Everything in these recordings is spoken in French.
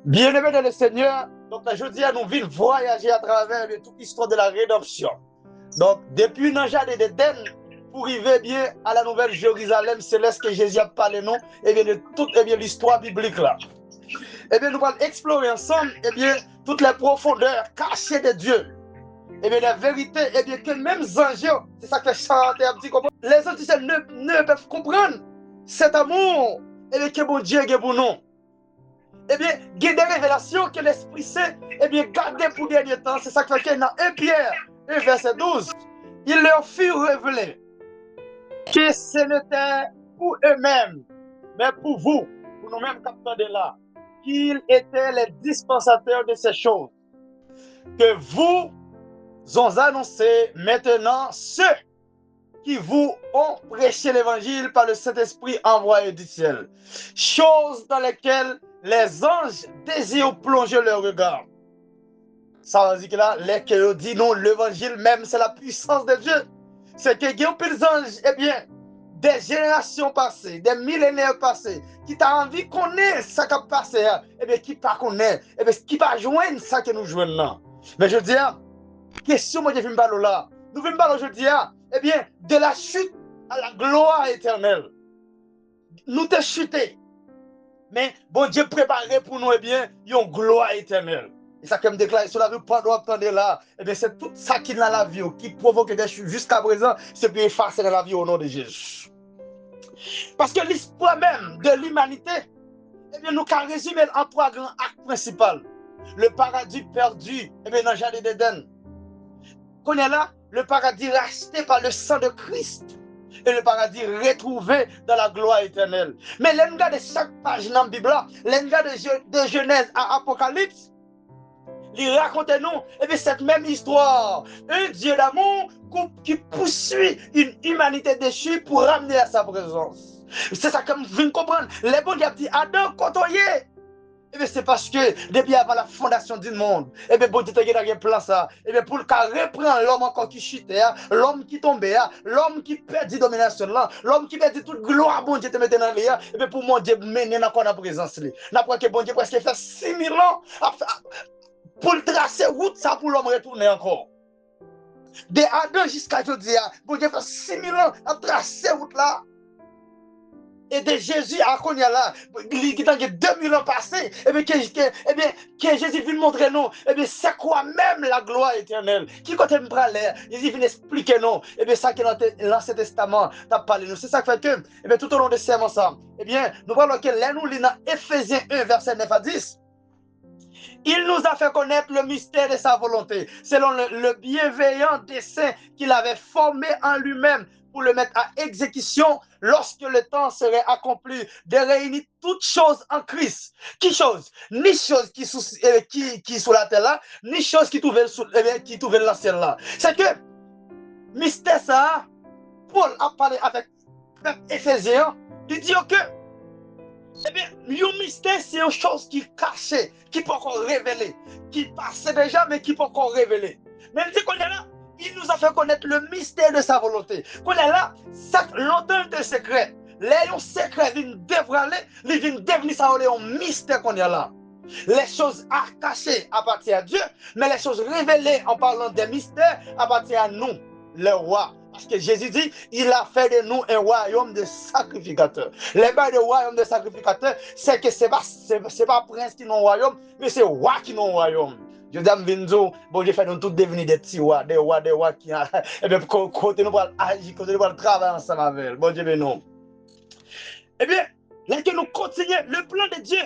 Bien-aimés dans le Seigneur, donc aujourd'hui, nous vivons voyager à travers toute l'histoire de la rédemption. Donc, depuis le jardin d'Éden, pour arriver bien à la nouvelle Jérusalem céleste que Jésus a parlé, nous, et bien de toute l'histoire biblique là. Et bien, nous allons explorer ensemble, et bien, toutes les profondeurs cachées de Dieu. Et bien, la vérité, et bien, que même les anges, c'est ça que chanter a dit, les anges ne peuvent comprendre cet amour, et bien, que bon Dieu est pour nous. Eh bien, il y a des révélations que l'Esprit Saint, eh bien, gardé pour le dernier temps. C'est ça que fait dans 1 Pierre 1, verset 12. Il leur fut révélé que ce n'était pour eux-mêmes, mais pour vous, pour nous-mêmes capteurs de là, qu'ils étaient les dispensateurs de ces choses, que vous ont annoncé maintenant ceux qui vous ont prêché l'évangile par le Saint-Esprit envoyé du ciel. Choses dans lesquelles les anges désirent plonger leur regard. Ça veut dire que là, les qui disent non, l'évangile même, c'est la puissance de Dieu. C'est que les anges, eh bien, des générations passées, des millénaires passés, qui t'a envie qu'on ait ça qui a passé, eh bien, qui pas connaît, eh bien, qui pas joindre ça que nous jouons là. Mais je dis, question, moi, je viens parler là. Nous venons parler aujourd'hui, eh bien, de la chute à la gloire éternelle. Nous t'es chuté. Mais bon Dieu préparé pour nous, eh bien, une gloire éternelle. Et ça, comme déclaré sur la rue, pendant attendre là, eh bien, c'est tout ça qui est dans la vie, qui provoque des chutes jusqu'à présent, c'est bien effacé dans la vie au nom de Jésus. Parce que l'histoire même de l'humanité, eh bien, nous avons résumé en trois grands actes principaux. Le paradis perdu, eh bien, dans le jardin d'Éden. Qu'on est là, le paradis racheté par le sang de Christ et le paradis retrouvé dans la gloire éternelle. Mais l'engagement de chaque page dans la Bible, l'engagement de Genèse à Apocalypse, il raconte nous cette même histoire. Un Dieu d'amour qui poursuit une humanité déchue pour ramener à sa présence. C'est ça que vous comprenez. Les bons dieux dit Adam, côtoyez. Eh bien, c'est parce que depuis avant la fondation du monde, eh bien, bon Dieu t'a un plan ça. Eh bien, pour le cas reprendre l'homme encore qui chutait, l'homme qui tombait, l'homme qui perdit domination là, l'homme qui perdit toute gloire, bon Dieu te mettait dans l'air, eh bien, pour mon Dieu mener dans la présence là. N'a pas que bon Dieu presque fait 6000 ans pour le tracer route ça pour l'homme retourner encore. De Adam jusqu'à aujourd'hui, bon Dieu fait 6000 ans à tracer route là. Et de Jésus à Konya là, qui a 2000 ans passés, et bien que Jésus vient montrer nous, et bien c'est quoi même la gloire éternelle, qui côté me prend l'air, Jésus vient expliquer nous, et bien ça qui est dans l'Ancien Testament, t'as parlé nous, c'est ça qui fait que, et bien tout au long de ce sermon ça, et bien nous voyons que là nous lisons Éphésiens 1 verset 9 à 10. Il nous a fait connaître le mystère de sa volonté, selon le bienveillant dessein qu'il avait formé en lui-même pour le mettre à exécution lorsque le temps serait accompli, de réunir toutes choses en Christ. Qui chose? Ni chose qui sous la terre là, ni chose qui trouvait dans le ciel là. C'est que, mystère ça, Paul a parlé avec Éphésiens, il dit que eh bien, le mystère, c'est une chose qui est cachée, qui n'est pas encore révélée, qui passait déjà, mais qui n'est pas encore révélée. Mais il dit qu'on est là, il nous a fait connaître le mystère de sa volonté. Qu'on est là, ça, longtemps de secret. Les secrets viennent dévoiler, ils viennent devenir ça, un mystère qu'on est là. Les choses cachées appartiennent à Dieu, mais les choses révélées en parlant des mystères appartiennent à nous, le roi. Parce que Jésus dit, il a fait de nous un royaume de sacrificateurs. Les bails de royaume de sacrificateurs, c'est que ce n'est pas prince qui n'a un royaume, mais c'est roi qui n'a un royaume. Je dis à Vinzo, bon Dieu fait nous tous devenir des petits rois, des rois qui ont, et bien, côté nous pour agir, côté nous pour travailler ensemble avec. Bon Dieu, non. Eh bien, là que nous continuons le plan de Dieu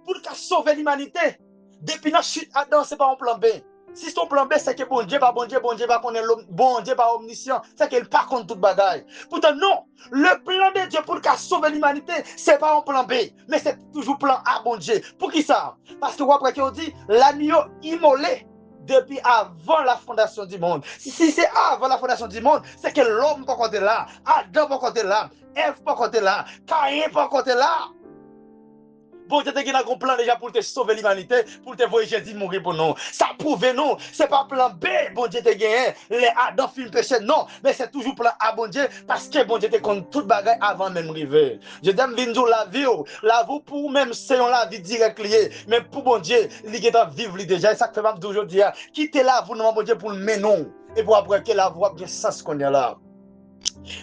pour sauver l'humanité. Depuis la chute Adam, ce n'est pas un plan B. Si son plan B, c'est que bon Dieu, pas connaît l'homme, bon Dieu, pas omniscient, c'est qu'il pas contre toute bagaille. Pourtant, non, le plan de Dieu pour sauver l'humanité, ce n'est pas un plan B, mais c'est toujours plan A, bon Dieu. Pour qui ça? Parce que, après qu'on dit, l'agneau immolé depuis avant la fondation du monde. Si c'est avant la fondation du monde, c'est que l'homme pas côté là, Adam pas côté là, Ève pas côté là, Caïn pas côté là. Bon Dieu te un plan déjà pour te sauver l'humanité, pour te voir Jésus mourir pour nous. Ça prouve non, c'est pas plan B, bon Dieu te gagné, les Adam film péché, non, mais c'est toujours plan A, bon Dieu, parce que bon Dieu te compte toute bagaille avant même arriver. Je t'aime venir la vie pour même c'est la vie directe liée, mais pour bon Dieu, il est en vivre déjà, et ça fait même aujourd'hui, quitter la vie, non, bon Dieu, pour le mener, et pour après que la voix bien sens qu'on est là.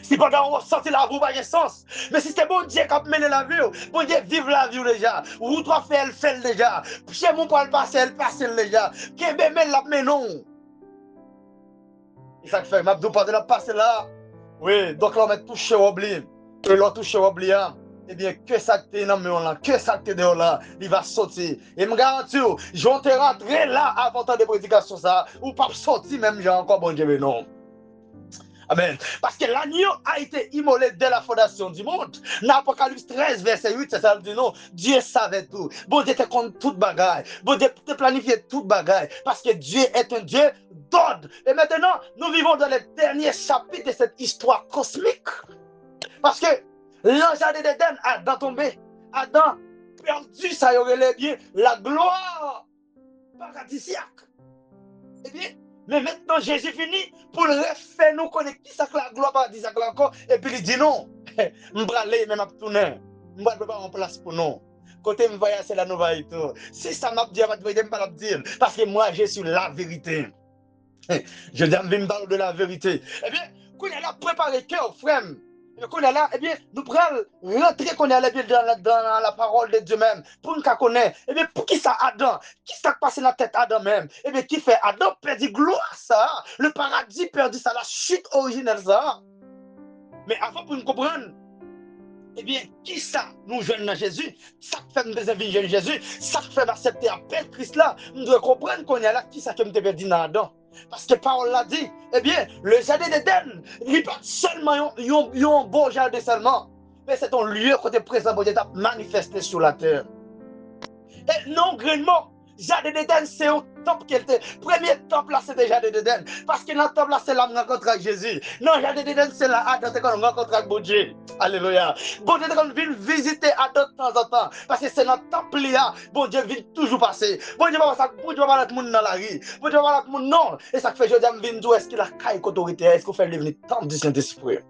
Si pendant on sortit la vie, pas de sens. Mais si c'est bon Dieu qui a mené la vie, bon Dieu vive la vie déjà. Ou toi fait déjà. Chez mon poil passer, elle passe déjà. Qu'est-ce que la menon? Et ça fait, m'a pas de la passer là. Oui, donc là on met touché au oubli. Et là touché au oubli, eh bien, que ça te dans le là, que ça te dehors là, il va sortir. Et me garantis, je vais te rentrer là avant ta de prédication ça, ou pas sortir même, j'ai encore bon Dieu, mais non. Amen. Parce que l'agneau a été immolé dès la fondation du monde. Dans Apocalypse 13, verset 8, c'est ça, dit non. Dieu savait tout. Bon Dieu te compte toute bagaille. Bon Dieu te planifié toute bagaille. Parce que Dieu est un Dieu d'ordre. Et maintenant, nous vivons dans le dernier chapitre de cette histoire cosmique. Parce que l'ange d'Éden a tombé. Adam perdu, ça y aurait bien la gloire paradisiaque. Eh bien, mais maintenant, Jésus finit pour le refaire nous connaître qui ça que la gloire paradisiaque encore. Et puis il dit non, je vais aller même à tourner. Je ne vais pas en place pour nous. Côté me voyage, c'est la nouvelle tout. Si ça m'a dit, je ne vais pas le dire. Parce que moi, je suis la vérité. Je me parle de la vérité. Eh bien, quand il a préparé cœur, frère, qu'on est là, eh bien, nous prenons rentrer qu'on est allé dans la parole de Dieu même, pour nous connaître, eh bien, pour qui ça Adam, qui ça passe dans la tête Adam même, eh bien, qui fait Adam perdu gloire ça, le paradis perdu ça, la chute originelle ça. Mais avant pour nous comprendre, eh bien, qui ça nous jeûne dans Jésus, ça fait nous désavouer Jésus, ça fait m'accepter appel Christ là, nous devons comprendre qu'on est là, qui ça que nous devons dire dans Adam. Parce que Paul l'a dit, eh bien, le jardin d'Éden, il n'est pas seulement un beau jardin seulement, mais c'est un lieu où tu es présent pour Dieu manifesté sur la terre. Et non, grainement, jardin d'Éden, c'est un temple qui était. Premier temple là, c'était jardin d'Éden. Parce que dans le temple là, c'est là qu'on rencontre avec Jésus. Non, jardin d'Éden, c'est là qu'on rencontre avec Dieu. Alléluia. Bon Dieu, quand vient visiter Adam de temps en temps. Parce que c'est dans le temple là, bon Dieu vient toujours passer. Bon Dieu va voir le monde dans la rue. Bon Dieu va voir le monde non. Et ça fait, je dis, est-ce qu'il a caille autorité? Est-ce qu'on fait devenir temple du Saint-Esprit?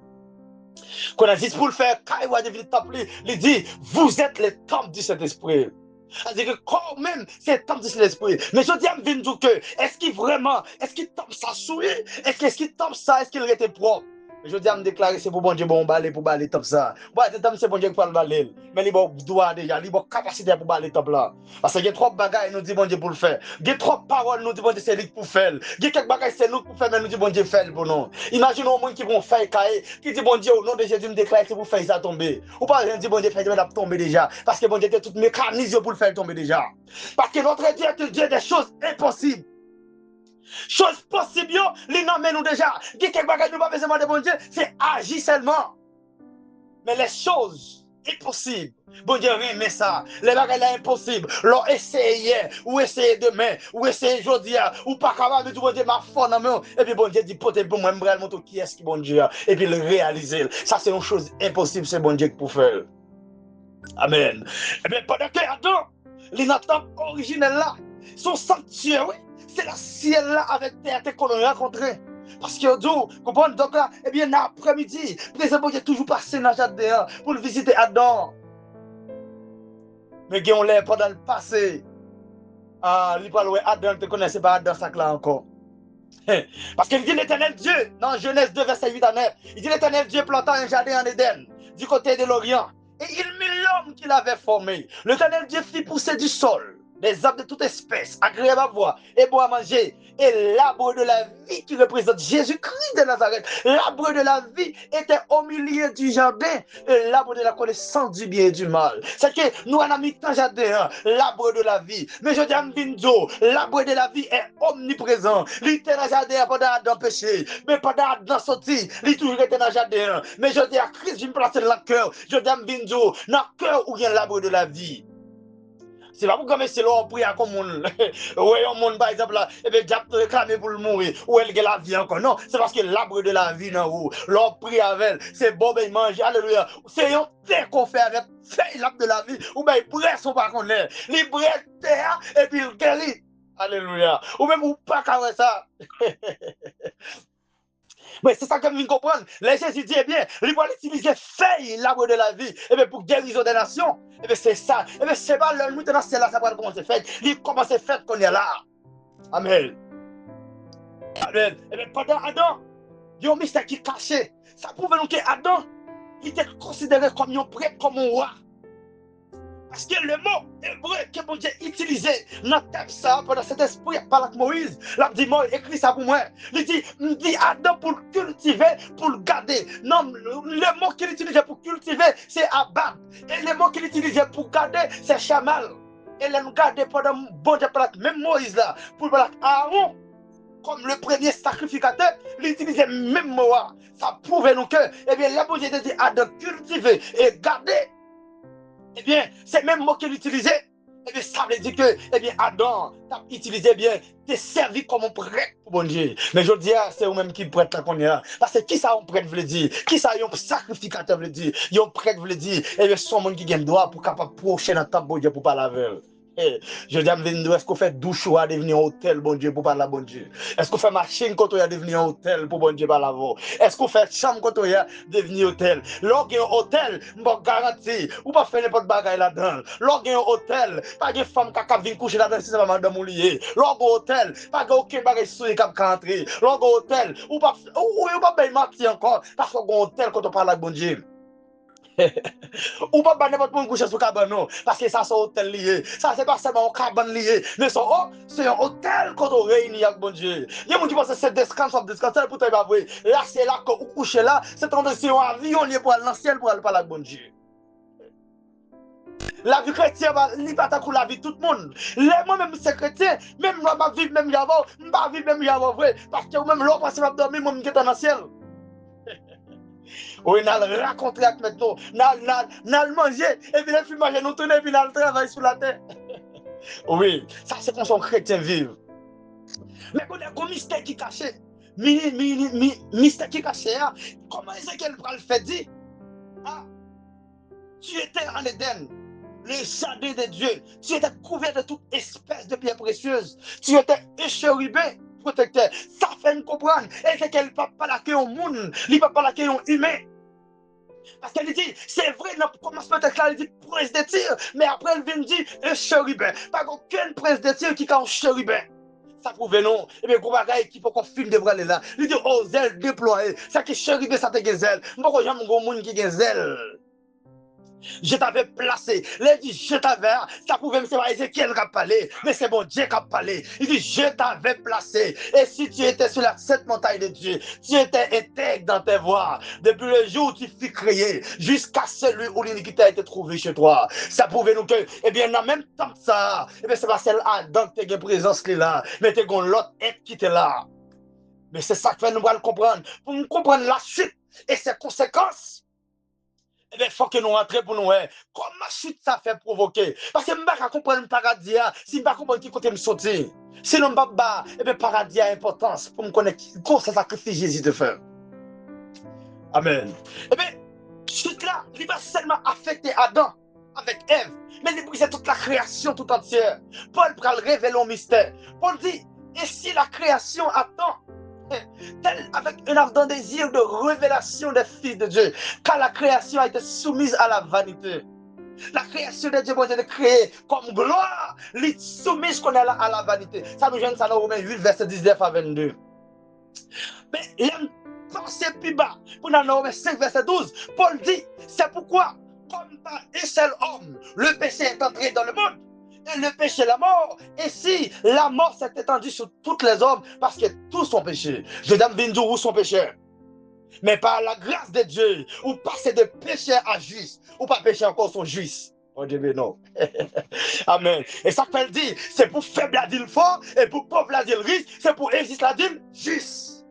Qu'on a dit pour le faire, caille ou devenir temple, il dit, vous êtes les temples du Saint-Esprit. C'est-à-dire que quand même, c'est le temple du Saint-Esprit. Mais je dis à me que, est-ce qu'il vraiment, est-ce qu'il tombe ça souillé? Est-ce qu'il tombe ça? Est-ce qu'il était propre? Je dis à me déclarer, c'est pour bon Dieu, bon balai, pour balai top ça. Ouais, c'est bon Dieu qui peut le balai. Mais il y a droit déjà, il y a capacité pour balai top là. Parce qu'il y a trop de bagages, nous dit bon Dieu pour le faire. Il y a trop de paroles, nous dit bon Dieu, c'est lui pour faire. Il y a quelques bagages, c'est nous pour faire, mais nous dit bon Dieu, fait pour nous. Imaginons au monde qui vont faire cahier, qui dit bon Dieu, au nom de Jésus, me déclare que vous faites ça tomber. Ou pas, rien dit bon Dieu, fait tomber déjà. Parce que bon Dieu, il y a tout mécanisme pour le faire tomber déjà. Parce que notre Dieu est un Dieu des choses impossibles. Chose possible, les noms nous déjà. Qui quelque chose nous pas besoin de bon Dieu, c'est agir seulement. Mais les choses impossibles, bon Dieu remet ça. Les bagages là impossibles. L'on essaye ou essayer demain, ou essayer aujourd'hui, ou pas capable de dire bon Dieu ma foi dans moi. Et puis bon Dieu dit peut-être pour moi, je vais montrer qui est-ce qui bon Dieu. Et puis le réaliser. Ça c'est une chose impossible, c'est bon Dieu qui peut faire. Amen. Et bien pendant que Adam, les nations originelles là, son sanctuaire, oui. C'est le ciel là avec terre qu'on a rencontré. Parce que vous comprenez, donc là, eh bien, l'après-midi, président Dieu toujours passé dans le jardin pour visiter Adam. Mais on l'a pendant le passé. Ah, il parle, Adam, tu ne connaissais pas Adam, ça là encore. Parce qu'il dit l'éternel Dieu, dans Genèse 2, verset 8 à 9, il dit l'éternel Dieu planta un jardin en Éden, du côté de l'Orient. Et il mit l'homme qu'il avait formé. L'éternel Dieu fit pousser du sol des arbres de toute espèce, agréables à voir et bon à manger. Et l'arbre de la vie qui représente Jésus-Christ de Nazareth, l'arbre de la vie était au milieu du jardin, et l'arbre de la connaissance du bien et du mal. C'est que nous avons mis dans le jardin, l'arbre de la vie. Mais je dis à Mbindo, l'arbre de la vie est omniprésent. Il était dans le jardin pendant Adam péché, mais pendant Adam sorti, il toujours été dans le jardin. Mais je dis à Christ, je me place dans le cœur. Je dis à Mbindo, dans le cœur où il y a l'arbre de la vie. C'est pas pour comme c'est l'on prie à comme monde. Oui, un monde par exemple là, et bien diable te réclamer pour le mourir ou elle la vie encore. Non, c'est parce que l'arbre de la vie dans où l'on prie avec elle, c'est bon ben manger. Alléluia. C'est un thé qu'on fait avec c'est l'arbre de la vie ou ben il presse son pas connaît. Il presse terre et puis il guérit. Alléluia. Ou même ou pas qu'à ça. Mais c'est ça que nous comprenons. Les Jésus dit, eh bien, il va utiliser feuille, l'arbre de la vie, eh bien, pour guérison des nations. Eh bien, c'est ça. Eh bien, c'est pas le nous dans c'est là, ça va commencer fait. Il commence fait qu'on est là. Amen. Amen. Eh bien, pendant Adam, il y a un mystère qui est caché. Ça prouve donc que Adam, il était considéré comme un prêtre, comme un roi. Parce que le mot hébreu que mon Dieu utilisé dans le texte ça, pendant cet esprit par avec Moïse, là, dit moi, écrit ça pour moi. Il dit Adam pour le cultiver, pour le garder. Non, le mot qu'il utilisait pour cultiver, c'est Abad. Et le mot qu'il utilisait pour garder, c'est Chamal. Et là, nous garder pendant bon Dieu, même Moïse là, pour Aaron, comme le premier sacrificateur, il utilisait même mot. Ça prouve nous que, eh bien, là, bon Dieu dit Adam cultiver et garder. Eh bien, c'est même mot qu'il utilisait. Eh bien, ça veut dire que, eh bien, Adam, tu as utilisé bien, tu es servi comme un prêtre pour bon Dieu. Mais je dis, c'est vous-même qui prêtre là qu'on est là. Parce que qui ça un prêtre veut dire? Qui ça un sacrificateur veut dire? Un prêtre veut dire, eh bien, son monde qui a le droit pour capable prochain dans le temps, bon Dieu, pour parler avec elle. Eh, je dis à est-ce qu'on fait douche ou à devenir un hôtel, bon Dieu, pour parler à bon Dieu? Est-ce qu'on fait machine quand on a devenir un hôtel pour bon Dieu parler avant? Est-ce qu'on fait chambre quand on a devenir hôtel? Lorsqu'il y a un hôtel, je garantis, ou pas faire n'importe bagaille là-dedans. Lorsqu'il y a un hôtel, pas de femme qui vient coucher là-dedans si c'est pas madame ou lié. Lorsqu'il y a un hôtel, pas de aucun bagaille souillé qui va entrer. Lorsqu'il y a un hôtel, ou pas bien menti encore, parce qu'il y a un hôtel quand on parle avec bon Dieu. Ou pas n'importe quoi coucher sur cabane non parce que ça c'est un hôtel lié ça c'est pas seulement un cabane lié mais c'est un hôtel quand on réunit avec bon Dieu il y a des gens qui pensent que c'est descanse pour toi pas vrai là c'est là qu'on couche là c'est un avion lié pour aller dans le ciel pour aller parler avec bon Dieu. La vie chrétienne, il va pas la vie de tout le monde. Moi-même, c'est chrétien, même moi, je vais vivre même avant, je vais vivre même avant, vrai, parce que même l'autre, parce que je vais dormir, moi, je vais dans le ciel. Oui, nous allons raconter avec maintenant, nous allons manger, et puis nous manger, nous tourner, et puis nous allons travailler sur la terre. Oui, ça c'est comme son chrétien vivre. Mais on a un mystère qui est caché. Mystère qui est caché, hein? Comment est-ce qu'elle va le faire dire? Ah, tu étais en Éden, le jardin de Dieu. Tu étais couvert de toute espèce de pierres précieuses. Tu étais échérubin, protecteur. Ça fait nous comprendre. Et c'est qu'elle ne peut pas l'accueillir au monde, il ne peut pas l'accueillir au humain. Parce qu'elle dit, c'est vrai, dans le commencement de elle dit prince de tir, mais après elle vient dire un chérubin. Pas aucun prince de tir qui a un chérubin. Ça prouve non. Et bien, gros bagaille qui peut qu'on filme de bras là. Il dit, oh, zèle déployé. Ça qui chérubin, ça te zèle. Moi, j'aime un gros monde qui a zèle. Je t'avais placé. Il dit, je t'avais. Ça pouvait me savoir Ézéchiel qui a parlé. Mais c'est bon Dieu qui a parlé. Il dit, je t'avais placé. Et si tu étais sur cette montagne de Dieu, tu étais intègre dans tes voies. Depuis le jour où tu fus créé, jusqu'à celui où l'iniquité a été trouvée chez toi. Ça pouvait nous que, eh bien, en même temps que ça, eh bien, c'est pas celle Adam qui a présence là. Mais tu as l'autre être qui était là. Mais c'est ça que nous allons comprendre. Pour nous comprendre la chute et ses conséquences. Eh bien, il faut que nous rentrions pour nous. Comment chute ça fait provoquer? Parce que je ne peux pas comprendre le paradis si je ne peux pas comprendre qui côté me sortir. Sinon, je ne peux pas, eh bien, paradis a importance pour me connaître comment ça sacrifice Jésus de faire. Amen. Eh bien, chute là, il va seulement affecter Adam avec Ève, mais il brise toute la création tout entière. Paul va révéler un mystère. Paul dit, et si la création attend, tel avec un ardent désir de révélation des fils de Dieu, car la création a été soumise à la vanité. La création de Dieu, bon Dieu, de créer comme gloire, les soumise qu'on est là à la vanité. Ça nous gêne, ça dans Romains 8, verset 19 à 22. Mais l'aime penser plus bas, pour dans Romains 5, verset 12, Paul dit, c'est pourquoi, comme par un seul homme, le péché est entré dans le monde, et le péché, la mort. Et si la mort s'est étendue sur tous les hommes, parce que tous sont péchés. Je dame Vindour où sont pécheurs. Mais par la grâce de Dieu, ou passer de pécheur à juif, ou pas pécher encore son juif. Oh Dieu, mais non. Amen. Et ça qu'elle dit, c'est pour faible la dire fort, et pour pauvre la dire riche, c'est pour injuste la dire juste.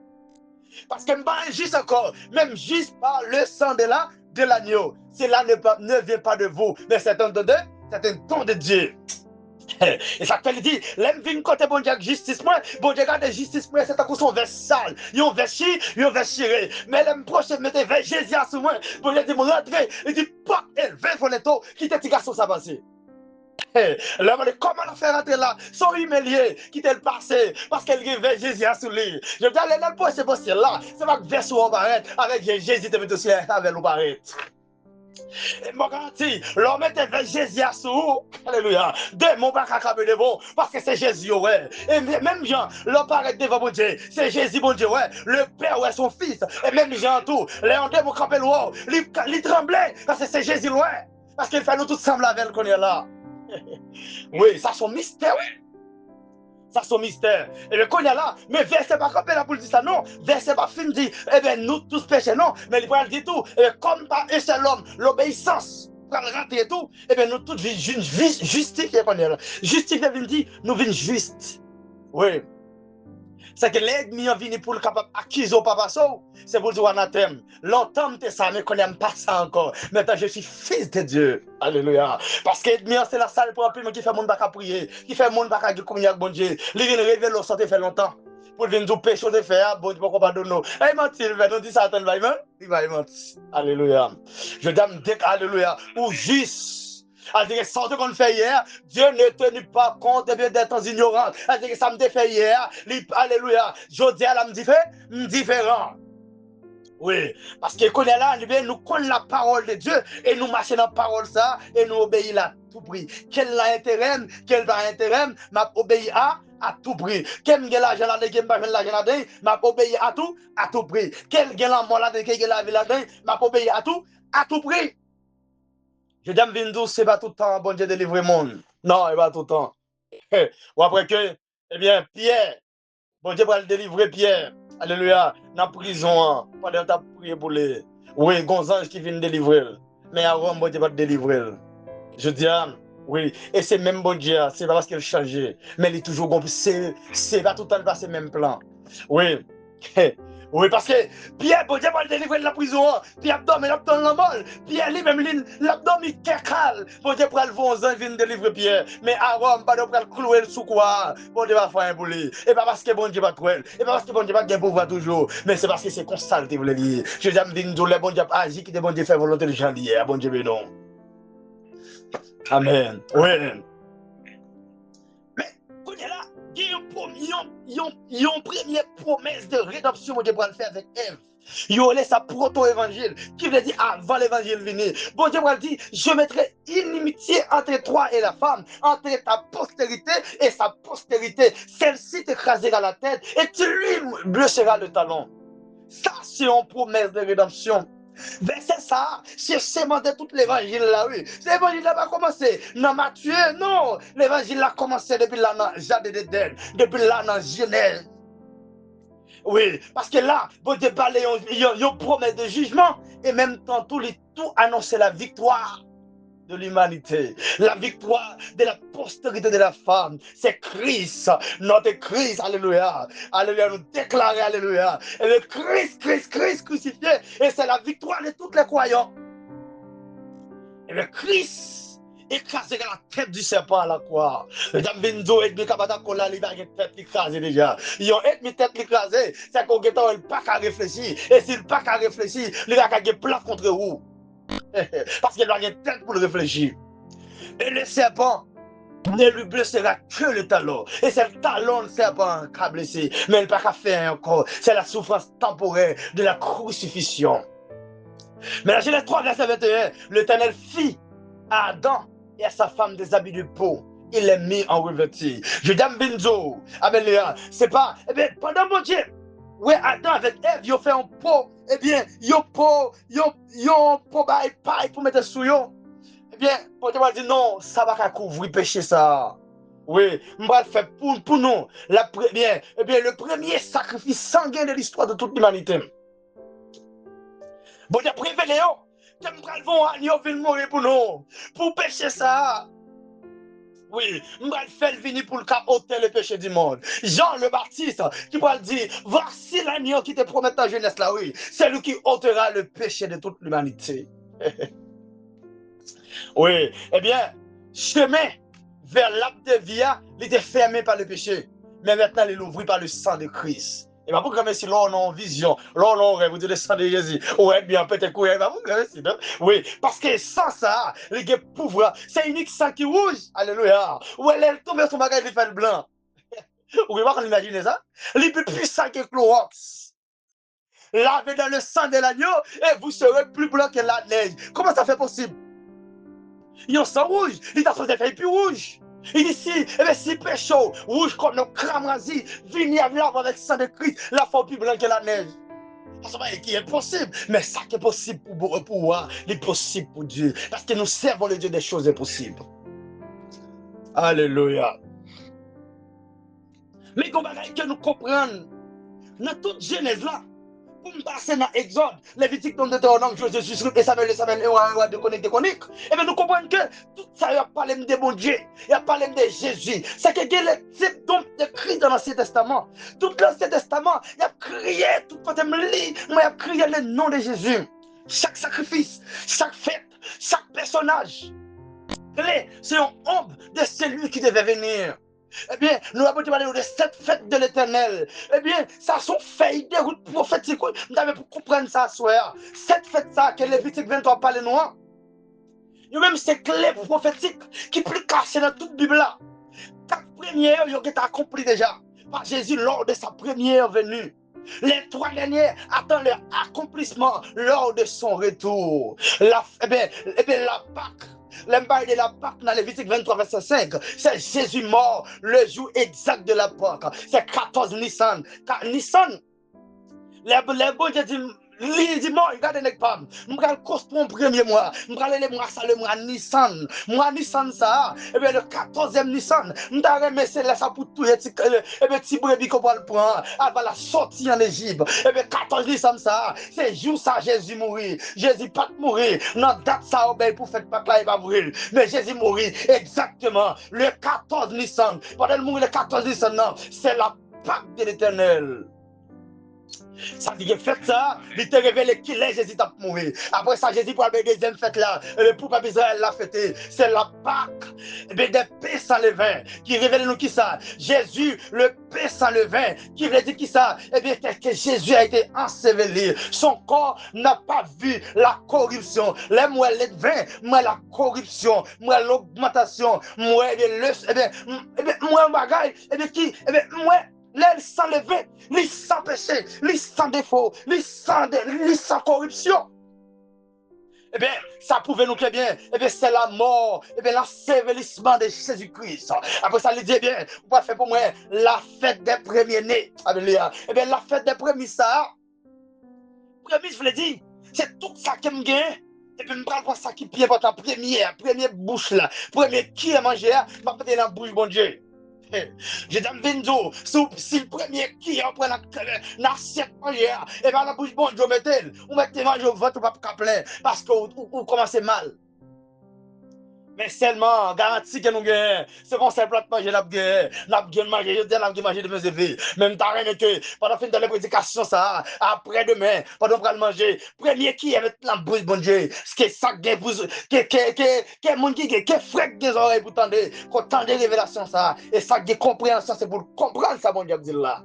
Parce que pas injuste encore, même juste par le sang de l'agneau. Cela ne vient pas de vous, mais c'est un don de Dieu. Et ça fait dit, l'aime vin côté bon Dieu justice moi, bon Dieu garde justice moi, c'est un coup son vers sale, yon vers chi, yon vers chiré. Mais l'aime proche mettait vers Jésus à ce moment, bon Dieu dit mon rentrer, il dit pas élevé pour les taux, qui était petit garçon ça passé. Là, on dit comment on fait rentrer là, sans humilier, qui t'est le passé, parce qu'elle est Jésus à sous lui. Je dis, allez, là, le point, c'est possible là, c'est pas que vers sous on paraît, avec Jésus, te met aussi avec nous paraît. Et mon garantie, l'homme était vers Jésus à sous, alléluia, démon pas capable de bon, parce que c'est Jésus, ouais. Et même Jean, l'homme paraît devant mon Dieu, c'est Jésus, mon Dieu, ouais. Le Père, ouais, son Fils, et même Jean tout, les démon campé loin, il tremblait, parce que c'est Jésus, ouais. Parce qu'il fait nous tous sembler avec qu'on est là. Oui, ça c'est un mystère, oui. Ça c'est un mystère. Et bien, quand il y a là, mais verset pas comme la pour dire ça, non. Verset pas fin dit, eh bien, nous tous péchés, non. Mais il va dire tout. Et bien, comme par un seul homme, l'obéissance, pour rentrer et tout, eh bien, nous tous justifiés qu'on est là. Justifiés, il dit, nous venons justes. Oui. C'est que l'ennemi a venu pour le capable accuser au papa so, c'est pour dire anathème. Longtemps c'est ça, mais qu'on n'aime pas ça encore. Maintenant je suis fils de Dieu. Alléluia. Parce que l'ennemi c'est la salle pour qui fait mon bac à prier, qui fait mon bac à communier avec bon Dieu. Il vient révéler le santé fait longtemps. Pour venir nous pécher de faire, bon Dieu pourquoi pas de nous. Eh mentir, il va nous dire Satan va il va mentir. Alléluia. Je dis alléluia ou juste. C'est-à-dire que sans qu'on fait hier, Dieu ne tenu pas compte des temps ignorants. C'est-à-dire que ça me fait hier, alléluia. Je dis à l'âme différent. Oui, parce que qu'on est là, nous connaissons la parole de Dieu et nous marchons dans la parole ça et nous obéissons à tout prix. Quel a intérêt, quel va intérêt, m'a obéi à tout prix. Quel a l'argent là, quel a l'argent là, m'a obéi à tout prix. Quel a la mort là, quel a la vie là, m'a obéi à tout prix. Je dis, Vindou, c'est pas tout le temps, bon Dieu, délivrer le monde. Non, c'est pas tout le temps. Ou après que, eh bien, Pierre, bon Dieu va le délivrer Pierre. Alléluia. Dans la prison, pendant que tu as prié pour les. Oui, Gonzange qui vient délivrer. Mais à Rome, bon Dieu va te délivrer. Je dis, oui. Et c'est même bon Dieu, c'est pas parce qu'il a changé. Mais il est toujours bon. C'est pas tout le temps passé le même plan. Oui. Oui, parce que Pierre, bon Dieu va le délivrer de la prison. Pierre, l'abdomen la molle. Pierre, lui-même, l'abdomen est calme. Bon Dieu, pour le vonzan, il vient délivrer Pierre. Mais à Rome, pas de pour le clouer le sous quoi. Bon Dieu va faire un boulet. Et pas parce que bon Dieu va trouver. Et pas parce que bon Dieu va gagner pouvoir toujours. Mais c'est parce que c'est constant que vous voulez dire. Je dis à me dire, le bon Dieu a agi, qui est bon Dieu fait volonté de gens liés. Bon Dieu, mais non. Amen. Oui. Mais, quand il y a là, il y a une première promesse de rédemption que Dieu va le faire avec Ève. Il y a sa proto-évangile qui veut dire avant l'évangile venir. Bon Dieu va dire, je mettrai inimitié entre toi et la femme, entre ta postérité et sa postérité. Celle-ci t'écrasera la tête et tu lui blessera le talon. Ça, c'est une promesse de rédemption. Verset ça, c'est sémenté tout l'évangile là, oui. L'évangile n'a pas commencé dans Matthieu, non. L'évangile a commencé depuis là dans Jardin d'Éden, depuis là dans Genèse. Oui, parce que là, bon Dieu parle, il y a une promesse de jugement et même temps tout annoncer la victoire de l'humanité, la victoire de la postérité de la femme. C'est Christ, notre Christ, alléluia. Alléluia, nous déclarer, alléluia. Et le Christ crucifié, et c'est la victoire de tous les croyants. Et le Christ écrasé la tête du serpent à la croix. Madame Benzo et mes camarades qu'on a la tête écrasée déjà. Ils ont une tête écrasée, c'est qu'on n'a pas qu'à réfléchir. Et s'il n'a pas qu'à réfléchir, il a qu'à plan contre vous. Parce qu'il a une tête pour le réfléchir. Et le serpent ne lui blessera que le talon. Et c'est le talon le serpent qui a blessé. Mais il n'a pas qu'à faire encore. C'est la souffrance temporaire de la crucifixion. Mais la Genèse 3, verset 21, l'Éternel fit à Adam et à sa femme des habits de peau. Il les mit en revêtis. Je dis à Benzo, c'est pas, eh bien, pendant mon Dieu, oui, Adam avec Ève, ils ont fait un pot, eh bien, ils ont pot paille pour mettre sous eux. Eh bien, pour te dire non, ça va couvrir péché ça. Oui, on va le faire pour nous. Eh bien, le premier sacrifice sanguin de l'histoire de toute l'humanité. Bon, Dieu, prévenez-vous, que nous allons agneau mourir pour nous, pour pécher ça. Oui, nous allons faire venir pour le cas ôter le péché du monde. Jean le Baptiste qui va dire, voici l'agneau qui te promet ta jeunesse là, oui. C'est lui qui ôtera le péché de toute l'humanité. Oui, eh bien, chemin vers l'arbre de vie, il était fermé par le péché. Mais maintenant, il est ouvert par le sang de Christ. Et pas pour si là on a une vision, là on a un rêve, vous dites le sang de Jésus. Ouais, bien, peut-être qu'on va vous si, non? Oui, parce que sans ça, il y a pouvoir. C'est unique sang qui rouge. Alléluia. Ou elle tombe sur bagage, il fait le blanc. Vous pouvez pas imaginer ça? Il est plus puissant que Clorox. Lavez dans le sang de l'agneau et vous serez plus blanc que la neige. Comment ça fait possible? Il y a un sang rouge, il t'a fait plus rouge. Il dit si, eh bien, si pécho, rouge comme nos cramoisis, vignoble là avec sang de Christ, la fois plus blanc que la neige. Ça va qui est possible, mais ça qui est possible pour moi, c'est possible pour Dieu. Parce que nous servons le Dieu des choses impossibles. Alléluia. Mais comment que nous comprenons dans toute Genèse là, pour me passer dans Exode, Lévitique, Deutéronome, Josué, et Samuel, et de connecter. Et bien nous comprenons que tout ça, il y a parlé de bon Dieu, il y a parlé de Jésus. C'est que il y a le type de Christ dans l'Ancien Testament. Tout l'Ancien Testament, il a crié, tout quand il me lit, moi il a crié le nom de Jésus. Chaque sacrifice, chaque fête, chaque personnage, c'est une ombre de celui qui devait venir. Eh bien, nous avons parlé de cette fête de l'éternel. Eh bien, ça sont faits des routes prophétiques. Nous avons pour comprendre ça, soir. Cette fête, ça, que Lévitique 23 parle noir. Et même ces clés prophétiques qui plus cachées dans toute la Bible là. 4 premières, ils ont été accomplies déjà par Jésus lors de sa première venue. Les 3 dernières attendent leur accomplissement lors de son retour. Eh bien, la Pâque. L'emballage de la Pâque dans Lévitique 23, verset 5, c'est Jésus mort le jour exact de la Pâque. C'est 14 Nissan. Nissan, les bons Dieu dit, il dit, moi, regardez les femmes, je vais construire un premier mois, je vais aller moi ça le mois Nissan. Moi Nissan ça, et bien le 14e Nissan, je vais remettre ça pour tout, et bien petit brebis qu'on va le prendre, avant la sortie en Égypte. Et bien 14 Nissan ça, c'est jour ça Jésus mourir. Jésus pas mourir, non date ça pour faire pas là il va mourir. Mais Jésus mourir exactement le 14 Nissan. Pendant le mourir le 14 Nissan, non, c'est la Pâque de l'Éternel. Ça dit que fête ça, il te révèle qu'il est Jésus t'a mourir. Après ça, Jésus pour la deuxième fête là, pour peuple Israël l'a fêté. C'est la Pâque des pains sans levain qui révèle nous qui ça. Jésus, le pain sans levain, qui dit qui ça. Eh bien, que Jésus a été enseveli. Son corps n'a pas vu la corruption. Les moi le vin, moi la corruption, moi l'augmentation, moi moi bagaille, moi l'aile sans levain, les sans péché, les sans défaut, les sans corruption. Eh bien, ça prouve nous que bien, eh bien, c'est la mort, eh bien, l'ensevelissement de Jésus-Christ. Après ça, il dit, eh bien, vous pouvez faire pour moi la fête des premiers-nés. Alléluia. Eh bien, la fête des premiers, ça, premiers, je vous l'ai dit, c'est tout ça qui me gagne. Et puis, je prends ça qui est important, première bouche là, premier qui a mangé, je vais mettre dans la bouche, bon Dieu. Je dis, Vinzo, si le premier qui a pris l'assiette manger, et bien la bouche, bon Dieu, mettez-le. Ou mettez manger au ventre, ou pas plein, parce que vous commencez mal. Mais seulement, garantie que nous gagnons. C'est qu'on s'est plat manger, nous gagnons manger, je dis, nous manger de mes élevés. Même t'as rien que, pendant fin de la prédication, ça, après demain, pendant qu'on va manger, premier qui est mettre la bouche, bon Dieu, ce qui est ça, que mon qui frère des oreilles pour tendre, qu'on tend des révélations, ça, et ça, des compréhensions, c'est pour comprendre ça, bon Dieu, dit là.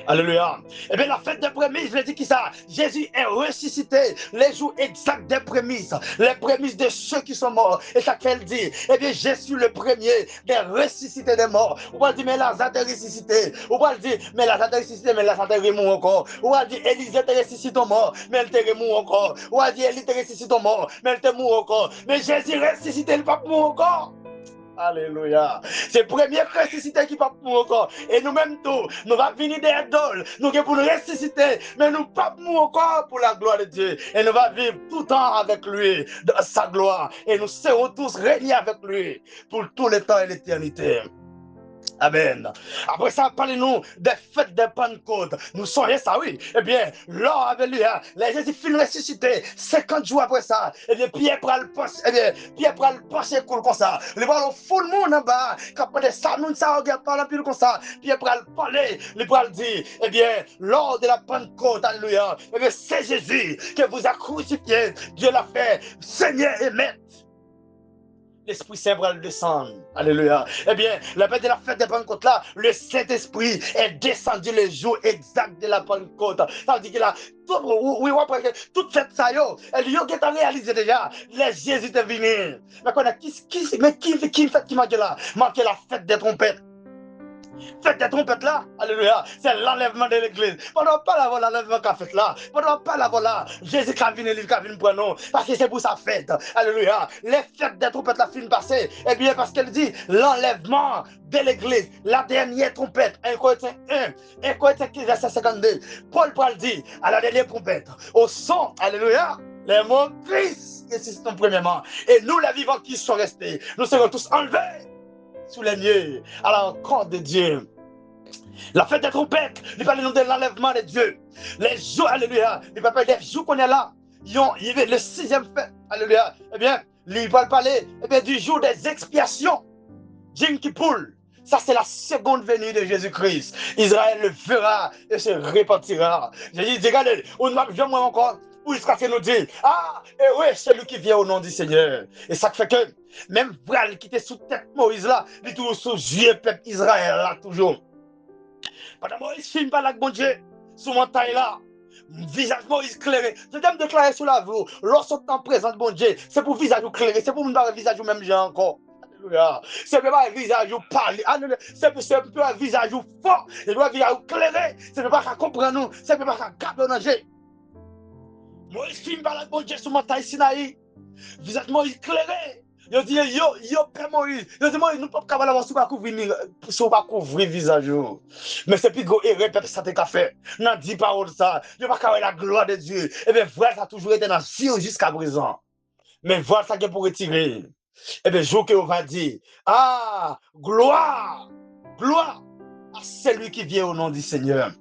Alléluia. Eh bien, la fête des prémices, je dis qui ça? Jésus est ressuscité les jours exacts des prémices, les prémices de ceux qui sont morts. Et ça qu'elle dit, eh bien, je suis le premier des ressuscités des morts. On va dire, mais Lazare est ressuscité. On va dire, mais Lazare est ressuscité, mais Lazare est mort encore. On va dire, Élisée est ressuscité mort, mais elle est mort encore. On va dire, Élie est ressuscité mort, mais elle est mort encore. Mais Jésus ressuscité, il va mort encore. Alléluia. C'est le premier ressuscité qui va mourir encore. Et nous-mêmes tous, nous allons venir des idoles. Nous allons pour nous ressusciter. Mais nous ne pas mourir encore pour la gloire de Dieu. Et nous allons vivre tout le temps avec lui dans sa gloire. Et nous serons tous réunis avec lui pour tout le temps et l'éternité. Amen. Après ça, parlez-nous des fêtes de Pentecôte. Nous serions ça, oui. Eh bien, lors avec lui, les Jésus finit ressuscité. 50 jours après ça, eh bien, Pierre prend le poste, eh bien, Pierre prend le poste cool comme ça. Il va le full monde en bas. Quand on ça, nous ça regarde par la pile comme ça. Pierre prend le parler, il prend le dire, eh bien, lors de la Pentecôte, alléluia. Eh bien, c'est Jésus que vous a crucifié. Dieu l'a fait, Seigneur et Maître. l'Esprit Saint va le descendre. Alléluia. Eh bien, la fête de la fête de Pentecôte là, le Saint-Esprit est descendu le jour exact de la Pentecôte. Ça veut dire que là, toute fête ça, yo, elle y a réalisé déjà. Les Jésus est venu. Mais qui fait qui manque là? Manque la fête des trompettes. Faites des trompettes là, alléluia, c'est l'enlèvement de l'église. Pendant pas l'avoir l'enlèvement qu'a fait là, pendant pas l'avoir là, Jésus qui a venu, il a venu pour nous, parce que c'est pour sa fête, alléluia. Les fêtes des trompettes la fin passée, eh bien parce qu'elle dit l'enlèvement de l'église, la dernière trompette, 1 Corinthiens 15, verset 52. Paul dit à la dernière trompette, au son, alléluia, les mots Christ ressuscitons premièrement, et nous les vivants qui sont restés, nous serons tous enlevés sous les nuées à la rencontre de Dieu. La fête des trompettes, il parle de l'enlèvement de Dieu. Les jours, alléluia, il parle des jours qu'on est là. Il y a le 6e fête, alléluia. Eh bien, il va parler du jour des expiations. Jim Kippour, ça c'est la seconde venue de Jésus-Christ. Israël le verra et se répandira. J'ai dit, regardez, on m'a vu moi encore. Où est-ce qu'il nous dit, ah, et oui, c'est lui qui vient au nom du Seigneur. Et ça fait que, même Vral qui était sous tête Moïse là, il est toujours sous vieux peuple Israël là, toujours. Pendant Moïse filme par là, bon Dieu, sous montagne là, visage Moïse clairé. Je t'aime déclarer sur la vie, lorsqu'on t'en présente, bon Dieu, c'est pour visage clairé, c'est pour nous dar visage ou même j'ai encore. C'est pas un visage ou parler, c'est pas un visage ou fort, c'est pas un visage ou clairé, c'est pas qu'à comprendre nous, c'est pas qu'à garder danger. Moïse filme par la bon Dieu sur montagne Sinaï. Visage Moïse clairé. Yo dit yo Père Moïse. Yo dit Moïse nous pas capable avoir sous pas couvrir visage. Mais c'est plus gros erreur peuple ça t'est fait. N'a dit parole ça. Yo pas capable la gloire de Dieu. Et bien voilà ça a toujours été dans vie jusqu'à présent. Mais voilà ça qui est pour retirer. Et bien jour que on va dire ah gloire à celui qui vient au nom du Seigneur.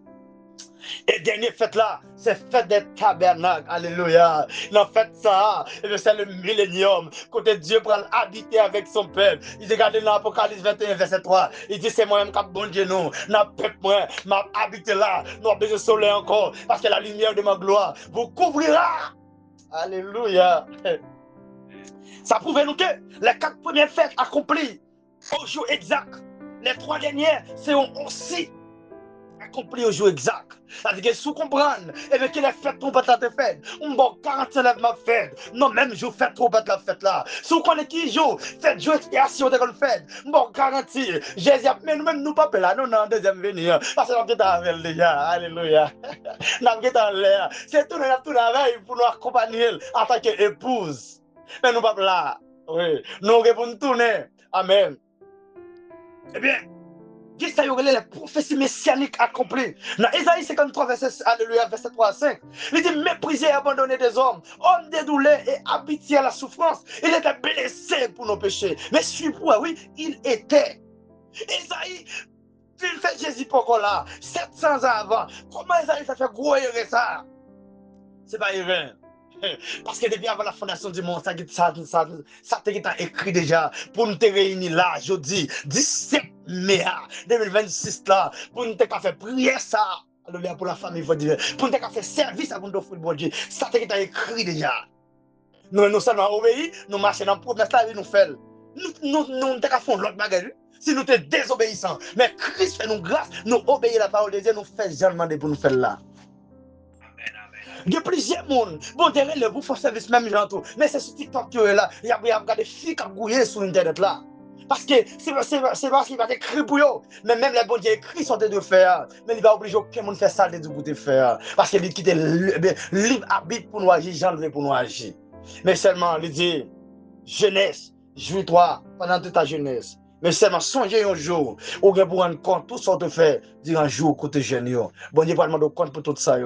Et dernière fête là, c'est fête des tabernacles. Alléluia. Dans fête ça, c'est le millénium. Côté Dieu pour habiter avec son peuple. Il dit, regardez dans l'Apocalypse 21, verset 3. Il dit, c'est moi-même qui ai bon Dieu nous. N'a peuple moi, m'a habité là. Nous avons besoin de soleil encore. Parce que la lumière de ma gloire vous couvrira. Alléluia. Ça prouve nous que les 4 premières fêtes accomplies au jour exact. Les 3 dernières, c'est aussi accompli au jour exact. C'est-à-dire que si vous comprenez, et bien qu'il a fait trop battre la fête, on va 49 ma fête. Non, même jour fait trop battre la fête là. Si vous connaissez qui jour, faites jour expiation de la fête. Bon, garantie, Jésus, mais nous-mêmes, nous pas là, nous, dans deuxième venir. Parce que nous sommes avec déjà. Alléluia. Nous sommes en l'air. C'est tout la veille pour nous accompagner en tant qu'épouse. Mais nous pas là. Oui. Nous pour nous tourner. Amen. Eh bien, Dieu ça y aurait les prophéties messianiques accomplies. Dans Ésaïe 53, alléluia, verset 3 à 5, il dit mépriser et abandonner des hommes, homme des douleurs et habitué à la souffrance. Il était blessé pour nos péchés. Mais suis-moi, oui, il était. Ésaïe, il fait Jésus pourquoi là, 700 ans avant. Comment Ésaïe fait gros erreur ça? C'est pas erreur. Parce que depuis avant la fondation du monde, ça t'a écrit déjà pour nous te réunir là, jeudi 17 mai 2026 là, pour nous te faire prier ça. Alléluia pour la famille, pour nous te faire service à nous offrir bon Dieu. Ça t'a écrit déjà. Nous sommes obéis, nous marchons dans le promesse là et nous faisons. Nous te fait l'autre bagage. Si nous te désobéissons, mais Christ fait nous grâce, nous obéissons la parole de Dieu, nous faisons jamais demander pour nous faire là. Il y a plusieurs monde. Bon, derrière le vous font service même gens tout. Mais c'est sur TikTok qui est là. Il y a des filles qui ont gouillé sur Internet là. Parce que c'est parce qu'il va écrire pour eux. Mais même les bons dieux écrits sont de faire. Mais il va obliger aucun monde de faire ça de pour te faire. Parce qu'il quitte libre habite pour nous agir, j'enlève pour nous agir. Mais seulement, il dit, jeunesse, jouis-toi pendant toute ta jeunesse. Mais seulement songez un jour, ou bien pour rendre compte tout ce qu'on te fait, dire un jour côté jeune. Bon Dieu va demander compte pour tout ça.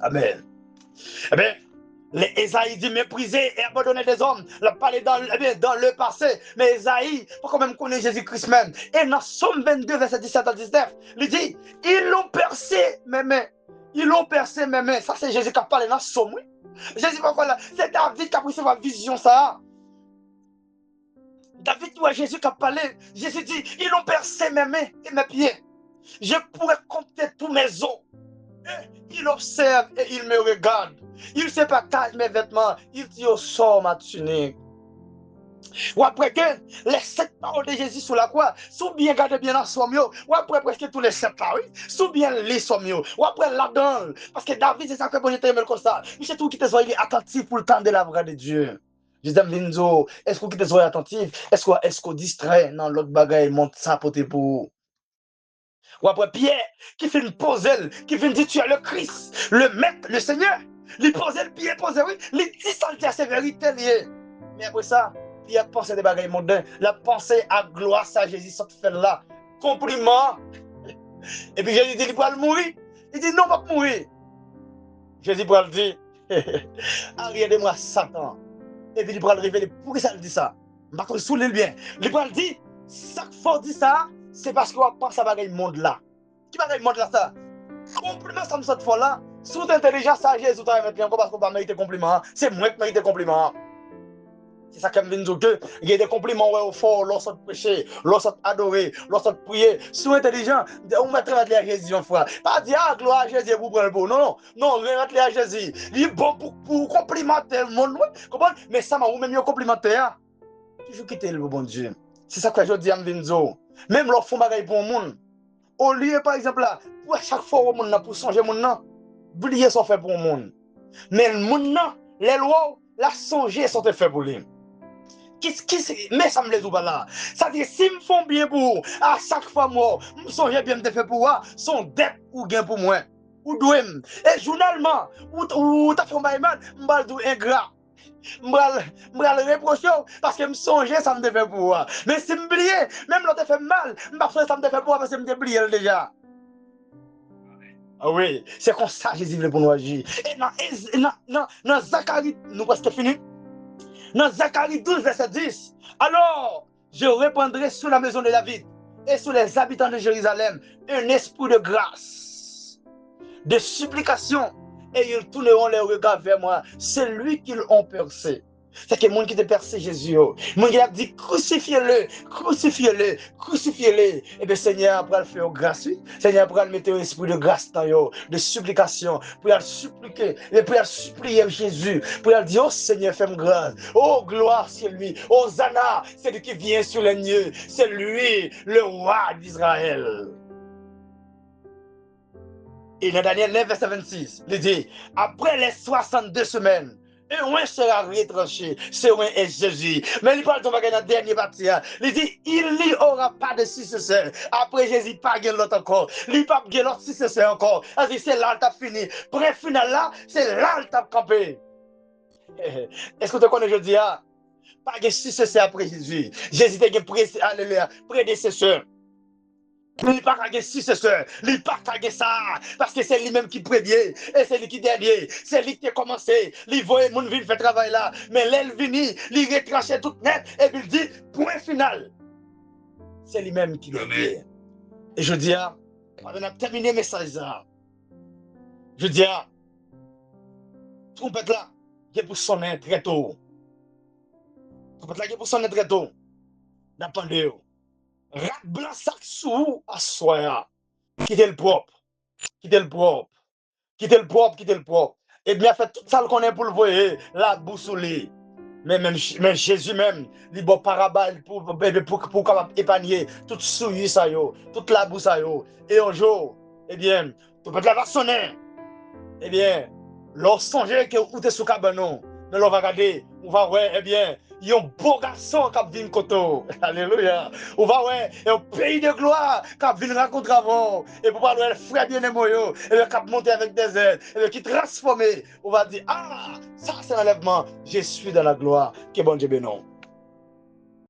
Amen. Eh bien, les Esaïe dit mépriser et abandonner des hommes. La parler dans le passé. Mais Esaïe, pas quand même connaît Jésus-Christ même. Et dans Somme 22, verset 17 à 19, il dit, ils l'ont percé mes mains. Ils l'ont percé mes mains. Ça, c'est Jésus qui a parlé dans Somme. Oui. Jésus, pourquoi là? C'est David qui a pris sa vision, ça. David, ouais, Jésus qui a parlé. Jésus dit, ils l'ont percé mes mains et mes pieds. Je pourrais compter tous mes os. Il observe et il me regarde. Il se partage mes vêtements. Il dit au sort ma tunique. Ou après que les 7 paroles de Jésus sur la croix, sous bien garder bien dans son mieux, ou après presque tous les 7 là, oui, sous bien les son mieux, ou après là-dedans, parce que David, c'est ça que bon, j'étais comme ça. Il sait tout qui te soit attentif pour le temps de la vraie de Dieu. Je dis, Vinzo, est-ce que tu es attentif? Est-ce qu'on distrait dans l'autre bagaille, monte ça pour te pour. Ou après Pierre, qui fait une pose, qui vient dire tu es le Christ, le Maître, le Seigneur. Il pose le pied, pose, oui, il dit ça, il dit c'est vérité. Mais après ça, il a pensé des bagailles mondains, la pensée à gloire, ça, Jésus, ça te fait là. Compliment. Et puis Jésus dit, il va mourir. Il dit, non, pas mourir. Jésus va le dire, arrière de moi, Satan. Et puis il va le révéler. Pourquoi ça le dit ça? Je vais te soulever bien. Il va le dire, chaque fois dit ça, c'est parce qu'on pense à bagaille monde là. Qui bagaille monde là, ça? Compliment, ça me saute fois là. Sous intelligence, ça, Jésus t'a remis encore parce qu'on va mériter compliment. C'est moi qui mérite compliment. C'est ça qui me dit que il y a des compliments au fort, lorsqu'on prêche, lorsqu'on adore, lorsqu'on prie. Sous intelligent, on met remettre les à Jésus en foi. Pas dire ah, gloire à Jésus pour prendre le bon. Non, non, remettre les à Jésus. Il est bon pour complimenter le monde. Comprends? Mais ça m'a ou même complimenter. Toujours quitter le bon Dieu. C'est ça que je dis à Vinzo. Même lorsqu'on fait bagaille pour le monde. Au lieu, par exemple, là, pour chaque fois au monde, pour changer le monde, oublier ce qu'on fait pour le monde. Mais le monde, les lois, la songer sont fait pour lui. Mais ça me les ouvre là. Ça dit, si me font bien pour à chaque fois, moi, je songe bien me faire pour moi, son dette ou gain pour moi. Ou douem. Et journalement, ou t'as fait un bail mal, m'bal dou ingrat. M'bal le reprocher parce que me songe ça me fait pour moi. Mais si m'oublier, même l'autre fait mal, m'bal ça me fait pour moi parce que me oublié déjà. Ah oui, c'est comme ça Jésus veut pour nous agir. Et dans Zacharie, nous presque fini. Dans Zacharie 12, verset 10, alors je répandrai sur la maison de David et sur les habitants de Jérusalem un esprit de grâce, de supplication, et ils tourneront les regards vers moi, celui qu'ils ont percé. C'est que le monde qui te percé Jésus, le monde qui a dit crucifiez-le, crucifiez-le, crucifiez-le. Et bien Seigneur, après le faire grâce, Seigneur, après le mettre un esprit de grâce dans yo, de supplication, pour le suppliquer, et pour le supplier Jésus, pour le dire, oh Seigneur, fais-moi grâce, oh gloire c'est lui, oh Zana, c'est lui qui vient sur les nues, c'est lui, le roi d'Israël. Et dans Daniel 9, verset 26, il dit, après les 62 semaines, et ouin sera retranché, c'est ouin est Jésus. Mais il parle de la dernière partie. Il dit, il n'y aura pas de successeur. Après Jésus, pas de l'autre encore. Il n'y a pas de l'autre successeur encore. C'est là que tu fini. Près final là, c'est là que tu as campé. Est-ce que tu connais aujourd'hui? Pas de successeur après Jésus. Jésus était un prédécesseur. Il n'y a pas de successeur, il n'y a pas de ça, parce que c'est lui-même qui prévient, et c'est lui qui dernier, c'est lui qui a commencé, il voit mon ville faire travail là, mais l'elle vini, il retranché tout net, et puis il dit, point final. C'est lui-même qui dernier. Et je dis, on a terminé le message là. Je dis, trompette là, il est pour sonner très tôt. Trompette là, il est pour sonner très tôt. D'attendez. Rat blanc sac sous à soi. Quittez le propre. Quittez le propre. Quittez le propre, quittez le propre. Et bien fait tout ça qu'on est pour le voir, la boussoulée. Mais Jésus même, il bon parabole pour capable épargner toute souillure ça yo, toute la boue ça yo. Et un jour, eh bien, tu peux te la sonner. Eh bien, lorsque songer que vous êtes sous cabanon, mais l'on va regarder, on va voir, eh bien, il y a un beau garçon qui vient koto. Alléluia. On va voir, un pays de gloire qui vient rencontrer avant. Et pour parler, le frère bien-aimé, et le cap monter avec des ailes, et qui transformé. On va dire, ah, ça c'est l'enlèvement. Je suis dans la gloire. Que bon Dieu bénisse.